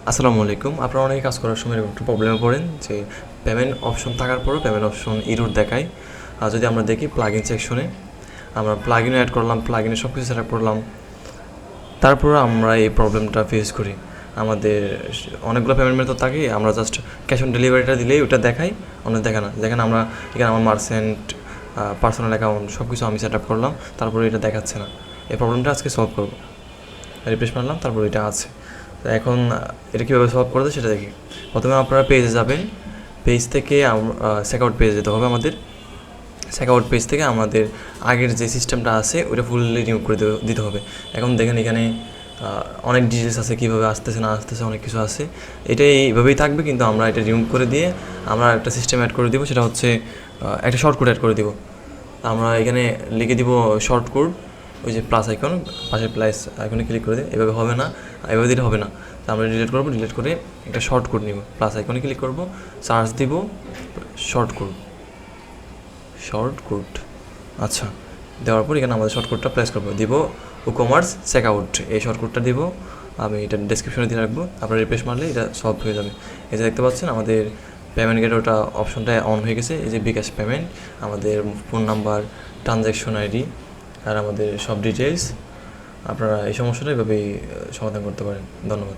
আসসালামু আলাইকুম। আপনারা অনেকে কাজ করার সময় এরকম একটু প্রবলেমে পড়েন যে পেমেন্ট অপশন থাকার পরেও পেমেন্ট অপশন এরর দেখায়। আর যদি আমরা দেখি প্লাগইন সেকশনে আমরা প্লাগইনও অ্যাড করলাম, প্লাগইনে সব কিছু সেট আপ করলাম, তারপরে আমরা এই প্রবলেমটা ফেস করি। আমাদের অনেকগুলো পেমেন্ট মেথড থাকে, আমরা জাস্ট ক্যাশ অন ডেলিভারিটা দিলেই ওটা দেখাই, অন্য দেখে না। যেখানে আমরা এখানে আমার মার্চেন্ট, পার্সোনাল অ্যাকাউন্ট সব কিছু আমি সেট আপ করলাম, তারপরে এটা দেখাচ্ছে না। এই প্রবলেমটা আজকে সলভ করবো। রিফ্রেশ মারলাম, তারপরে এটা আছে। তো এখন এটা কীভাবে সলভ করতে সেটা দেখি। প্রথমে আপনারা পেজে যাবেন, পেজ থেকে চেকআউট পেজে যেতে হবে আমাদের। চেকআউট পেজ থেকে আমাদের আগের যে সিস্টেমটা আছে ওটা ফুললি রিমুভ করে দিতে হবে। এখন দেখেন এখানে অনেক ডিটেলস আছে, কীভাবে আসতেছে না আসতেছে অনেক কিছু আছে। এটা এইভাবেই থাকবে, কিন্তু আমরা এটা রিমুভ করে দিয়ে আমরা একটা সিস্টেম অ্যাড করে দিব, সেটা হচ্ছে একটা শর্ট কোড অ্যাড করে দিব। আমরা এখানে লিখে দিব শর্ট কোড, ওই যে প্লাস আইকন, পাশে প্লাস আইকনে ক্লিক করে দিই। এভাবে হবে না, এভাবে দিলে হবে না। তো আমরা ডিলিট করবো, ডিলিট করে একটা শর্ট কোড নিব, প্লাস আইকনে ক্লিক করব, সার্চ দিব শর্ট কোড। আচ্ছা, দেওয়ার পর এখানে আমাদের শর্ট কোডটা প্লেস করবো, দিব ই-কমার্স চেকআউট, এই শর্ট কোডটা দিব। আমি এটা ডেসক্রিপশনে দিয়ে রাখবো, আপনারা রিফ্রেশ মারলে এটা সলভ হয়ে যাবে। এই যে দেখতে পাচ্ছেন আমাদের পেমেন্ট গেট ওটা অপশনটা অন হয়ে গেছে। এই যে বিকাশ পেমেন্ট, আমাদের ফোন নাম্বার, ট্রানজ্যাকশন আইডি আর আমাদের সব ডিটেলস। আপনারা এই সমস্যাটা এভাবেই সমাধান করতে পারেন। ধন্যবাদ।